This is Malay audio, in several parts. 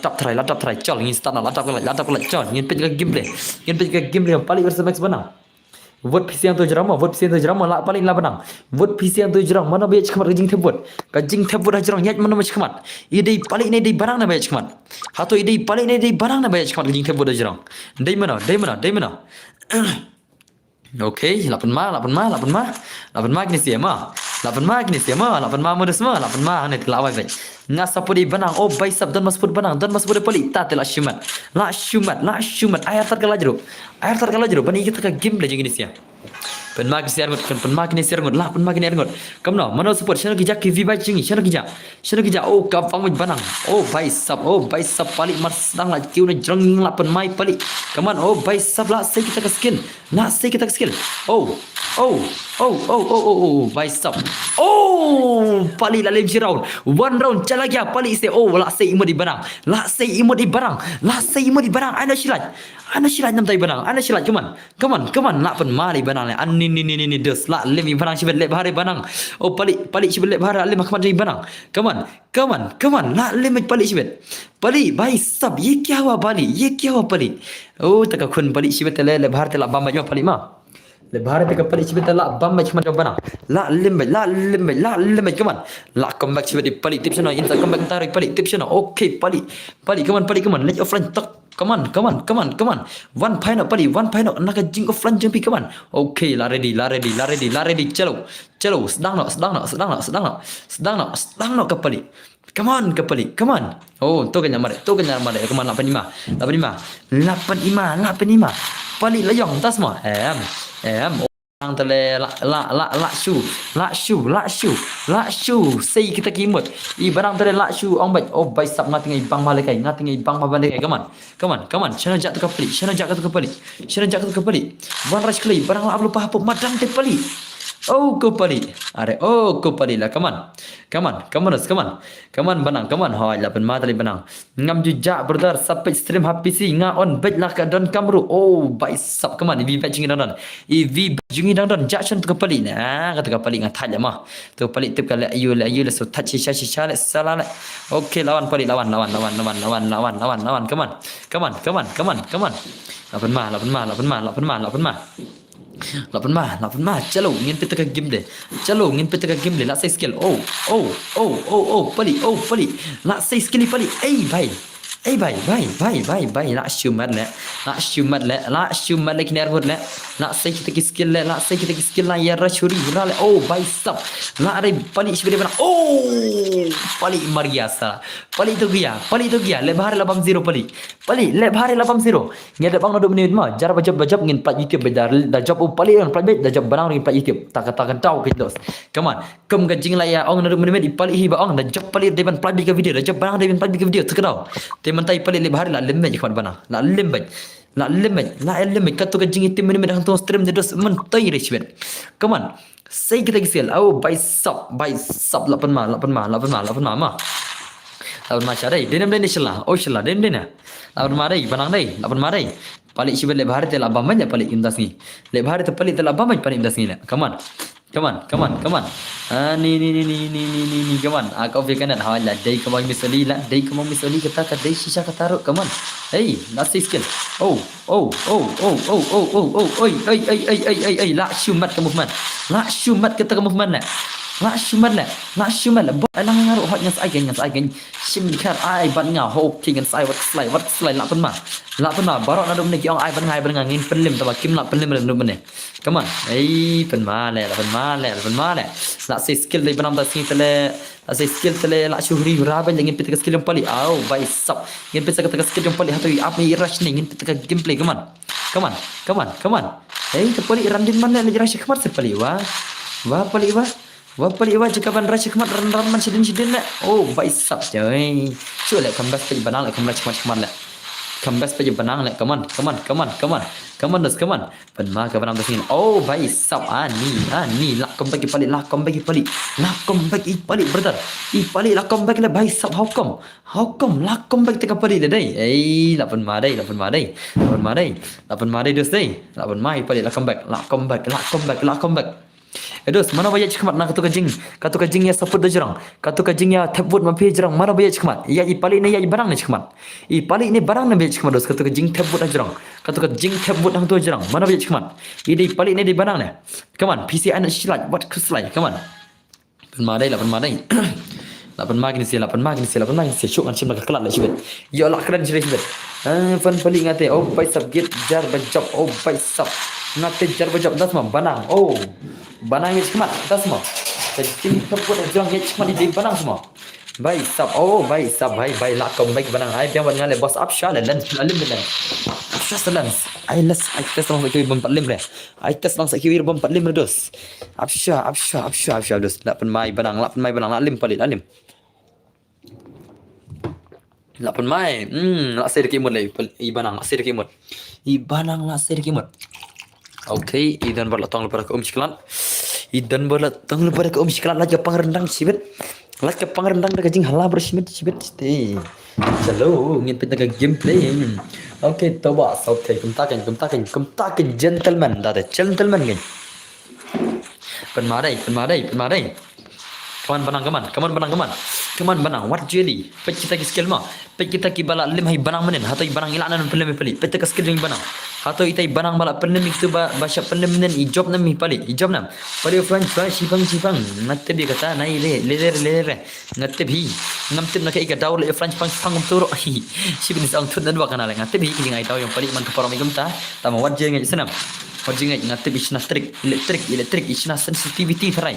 laptop try col ngin start laptop ke col ngin pet ke game play paling bersama sebenang vote PC yang tu jerama la paling la benang vote PC yang tu jerang mana banyak kemat kajing tebut jerang nyat mana banyak kemat ide paling ini di barang na banyak kemat atau ide paling ini di barang na banyak kemat kajing tebut jerang dai mana okey 8 ma kini siapa 8 ma muda semua 8 ma ni telah awal baik ngasapudi benang oh baik sab dan maspud benang dan maspud pelik tak telah la syumat air terkala jeruk bani kita ke game lagi ni siapa penmak ni siar ngut la penmak ni ngut kamno mano support channel kijak ki vibai chingi channel kijak oh ka pamut benang oh baik sab palik mar sedang la kiu na jreng la penmai palik kaman oh baik sab la sai kita ke skill baik sab palik la lem round one round chala lagi palik se la sai imut di barang ana shilat nam tai barang ana shilat kaman la penmai barang le ni des la lem barang sibet le bahare barang oh palik sibet le bahare lem kaman dari barang kaman la lem palik sibet palik baik sab ye kya huwa palik oh taka kun palik sibet le bahare te la bamba jo palik ma le bahare te ka palik sibet la bamba kaman jo barang la lem kaman la comeback sibet di palik tips no inta comeback tarik palik tips no okay palik kaman let offline tak Come on. One pint nak jing offline jumpi come on. Okay, la ready. Chalo. Sedang nak kapali. Come on. Oh, tu kan nyamar. Come on 85. Pali layong tas semua. Ang tele la shu sei kita kimut I barang tele la shu ong bai bai sap ngating bang balekai come on channel jak tu kapali wan ras kali barang la lupa apa madang te pali ko pali la come on banang hoi la pen ma tali banang ngam jujak brother sampai stream hapisi nga on bet la ka don kamru bai sap come on vi bet jingi don jungi don jackson tu kapali na kata kapali ngat thaja mah tu pali tip kala ayu la so touch shisha le salala okey lawan pali lawan come on lapan mah chalo ngin pita ka game le la sai skill pali la sai skill pali bhai la shumat le kiner hot le la sai kita ki skill la ya rachuri la bhai sab la re pali shibere bana pali mariasa pali tu gya le bahar 80 pali le bahar 80 ngada bang 2 minit mah jar bajab ngin plat youtube bedar da job pali on plat da job barang ngin plat youtube tak tahu kitos come on kem gajing la ya ong 2 minit pali hi ba ong da job pali deban plat bi video da job barang deban plat bi video terkenal mentai pali le bahar la lemme kawan bana la lemme katu gajing itim minit hang stream de dos mentai respect come on sai kita gisel bai sab 8 ma syadai denam inshallah denam lapan ma dai banang dai 8 ma dai palik sibet le bahar te la bamai palik indas ni le bahar te palik te la bamai palik indas ni come on ni come on kau fikir nak hawala dai kamu misali kata dai shisha kata taruh come on hey that's skill la shumat ke movement la shumat alang ngaruh hot nyas ai gen sim khat ai ban nga hop king sai wat slide la pen ma barok na dum ni ong ai ban ngai ban ngin penlim ta kim la penlim dum ne come on pen ma le la sai skill le banam ta sing tele la sai skill tele la syuhri raban ngin pit skill yang pali bai sap ngin pit skill yang pali hatoi ap ni rush ni ngin pit gameplay come on te pali randin man le rush khamar se pali wa pali wa cakapan rasa kemat ran sidin le bai sap joi cu le kambas pe banang le kambas kemat le kambas pe banang le come on pen ma ka banang tasin bai sap ni la comeback pali brother pali la comeback le bai sap how come la comeback te ka pali le dai la pen ma dai dos dai la pen ma pali la comeback dos mana bayar cekmat nak katu kajing ya support jerang katu kajing ya tebut mampi jerang mana bayar cekmat ya i pali ni ya i barang ni cekmat i pali ni barang ni bayar cekmat dos katu kajing tebut jerang katu kajing tebut hang tu jerang mana bayar cekmat i di pali ni di barang ni come on PCI nak silat buat keslai come on penmadai lah penmadai lapan magni si syuk kan cimla kelat lah sibet ya lah keren sibet fan paling ngate oh bai sab git jar bajab oh bai sab ngate jar bajab das ma banang oh banang ni cekmat das ma kajing tebut jerang ni cekmat di banang semua bai sab oh bai sab bai lakom baik banang ai piang ngale bos apsha lan alim lan apsha salan ai tes lang sakit bom 45 le ai tes lang sakit bom 45 dos apsha dos lapan mai banang alim palit alim lapan mai la ser kimut le ibanang la ser kimut okay idan berlatang lepas ke ciklat idan berlatang lepas ke ciklat la Jepang rendang sibet la Jepang rendang dah kajing hala bersibet stay hello ngin pinta gameplay okay tobas okay kumtakan gentleman dah gentleman kan penmadai kaman banang what jelly pet kita ki skill ma pet kita ki bala lim hai banang menen hatoi banang ilanan pelem peli pet ka skill ring banang hatoi itai banang bala pelem itu basya pelem menen i job nam mi pali i job nam pali french sipang ngatte bi kata nai le ngatte bi ngamte na kai ka daw le french pang turo sibin sang thun dan wakana le ngatte bi ki ngai daw yang pali man ka param igumta tama what jelly ngai senam what jelly ngai ngatte bi sna electric isna sensitivity tharai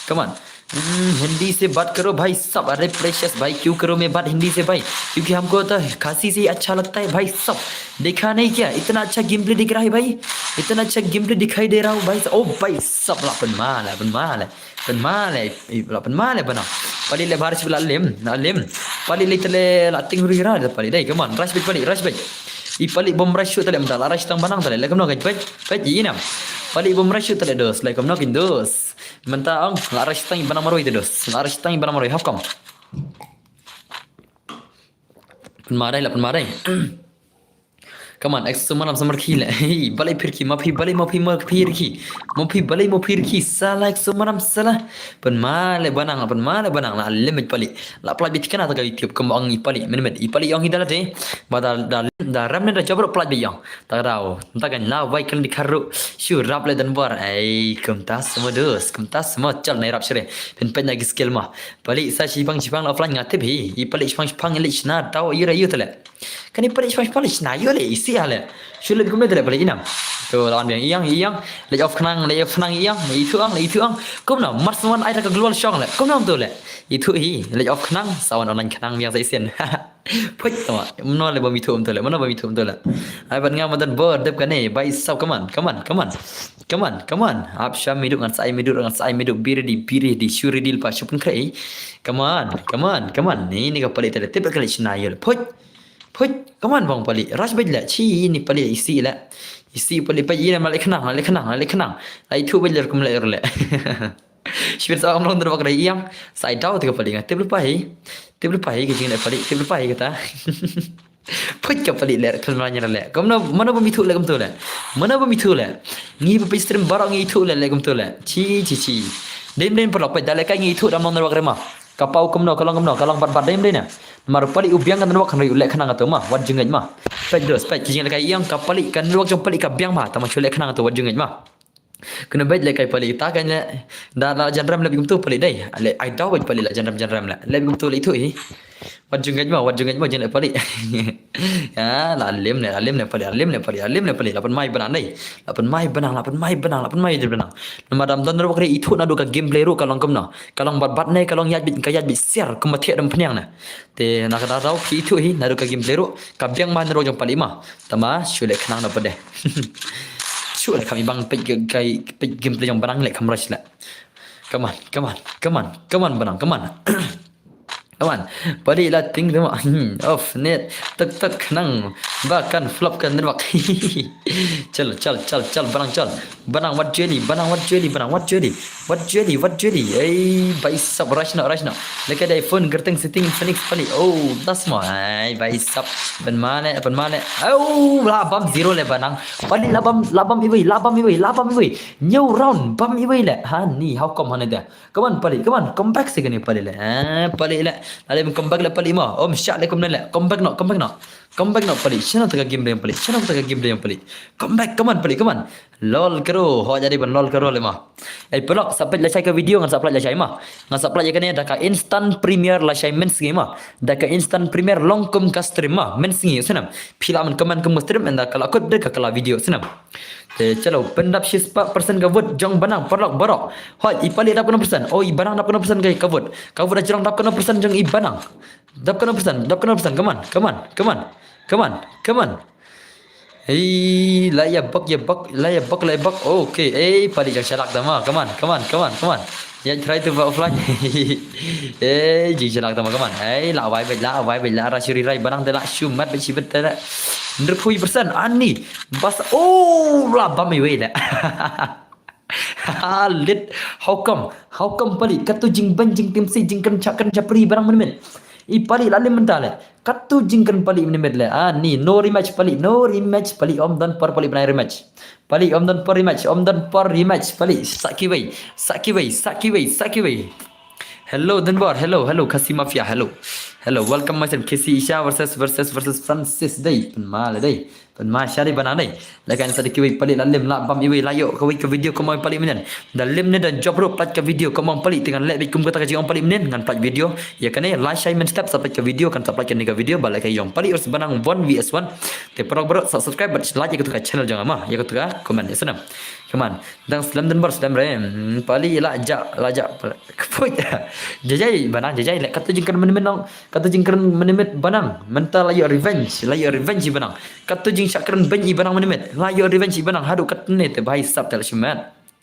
come on Hindi से बात करो भाई सब अरे प्रेशियस भाई क्यों करो मैं बात हिंदी से भाई क्योंकि हमको तो खांसी से अच्छा लगता है भाई सब देखा नहीं क्या इतना अच्छा गेम प्ले दिख रहा है भाई इतना अच्छा गेम प्ले दिखाई दे रहा हूँ भाई ओ भाई सब लापन माल है बना pali le baris bila alim pali le tele lating huri ra pali dai come on rush bit i pali bom rush tele mdala rush tang banang tele lekam no gaj pet inam pali bom rush tele dos lekam no kin dos menta ang la rush tang banang maroi dos la rush tang banang maroi hafkam penmadai come on ex malam samar khile balai phirki mafi sala ex malam sala penmale banang la limit pali la plat bit kana ta youtube kembang ipali men ipali yang hidala de badal da ram ne da jabro plat bi yang ta rao ta kan la wai kan dikharu shu rap le dan bar ai kumtas semua chal nai rap sire pen lagi skill ma pali sa sipang la flan ngate bi ipali sipang le chna tau ira yutale kan ipali sipang chna yo le isi ale sulit kumle tele pali inam tu lawan yang iyang le off knang iyang itu ang kom na marsman ai ta global song le kom nam tu le itu le off knang sawan online knang yang sai sen phoi to no le bami thum tu le ai ban nga madan ber dep kan nei bai sau come on apsha miduk ngan sai miduk biridi shuridil pa shupun kai come on ni ka pali tele tep kali chna yo phoi come on bang pali rush bej la chi ni pali isi pali pa ina malai khnang lai thu bej kum le shibir sa amlong der bakrai yang sai daw te pali nga tep lupa hi ki pali tep lupa hi kata phoi ka pali le khulma nya le komna mana ba mi thu le kum tu le ngi ba stream barang ngi thu le kum tu le chi dem pelok pa dale kai ngi thu dam nong der bakrai ma kapau kumno kalong bat dem dei na mar pali ubiang kan wak kan le khanang atau ma wat jengaj ma pet dos pet jing le kai yang kapali kan wak jong pali ka biang ma tama chule khanang atau wat jengaj ma kena baik le kai pali ta kan le da janram le bigum tu pali dai le ai daw baik pali la janram le bigum tu le itu wat jengaj ma jeng le pali ya la alim le pali lapan mai banang dai lapan mai je banang madam don ro kre itu na do ka game play ro kalong kamna kalong bat nei kalong yat bit share kuma the dam phnyang na te na ka raw ki itu na do ka game play ro ka biang man ro jong pali ma tama shule khnang na pade shule kami bang pe game play jong banang le kamrash la come on banang come on Come on. Balik lah ting tengok. Off net. Tek nang. Bahkan flop kan tembak. Chal. Banang chal. Banang what jelly. Banang what jelly. What jelly. Baisap rush now. Dekat ada iPhone gerteng setting Phoenix balik. Oh, that's my. Baisap. Pen mana. Oh, labam zero le banang. Balik labam iwi. New round bam iwi le. Ha ni how come hana dia. Come on balik. Come back second ni balik le. Balik le. Ada comeback lah balik mah. Om syak lekom nela. Comeback nak balik. Siapa tengah game dia yang balik. Comeback, come on. Lol kero. Ho jadi ban lol kero le mah. Pelok sampai lacai ke video ngan sampai lacai mah. Ngan sampai lacai kan dah ka instant premier lacai men singi mah. Dah ka instant premier long kum ka stream mah. Men singi senam. Pila man kaman kum stream anda kalau kod dah kala video senam. Chalo pendap 4% ka vote jong banang perlok borok. Hoi ipali dap 6%. Oh ibanang dap 6% kai ka vote. Ka vote jirang dap 6% jong ibanang. Dap 6%. Come on. Laya bak. Okay. Pali jang syarak dah mah. Come on. Ya try to offline. Jing syarak dah mah. Come on. Lawai bela rasyuri rai banang dah shumat becibet dah. 100% ani bas labam iwe dah. Lit how come pali katu jing tim si jing kan capri barang men. Pali lalim mentale. Katu jing kan pali men le. Ni no rematch pali om dan par pali banai rematch. Pali om dan par rematch pali saki way. Hello Denbar. Hello Kasi Mafia. Hello. Welcome myself Kasi Isha versus Francis day. Penmal syari bana day. Lakan sadiki way pali lalim la bam iwi layo kawai ke video ko mau pali menen. Dalim ne dan job ro plat ke video ko mau pali dengan let bikum kata ka jong pali menen ngan plat video. Ya kan live shine step sampai ke video kan sampai ke video balai ke yong pali urs banang 1vs1. Te perok subscribe but like ke channel jangan mah. Ya ke comment ya senam. Come on. Dan slam Denbar slam rem. Pali lajak. Kepoi. Jajai banang jajai lek kata jingkan menemet banang mental layo revenge banang kata jing syakran benyi banang menemet layo revenge banang hadu kat ne te bahai sab tel shumat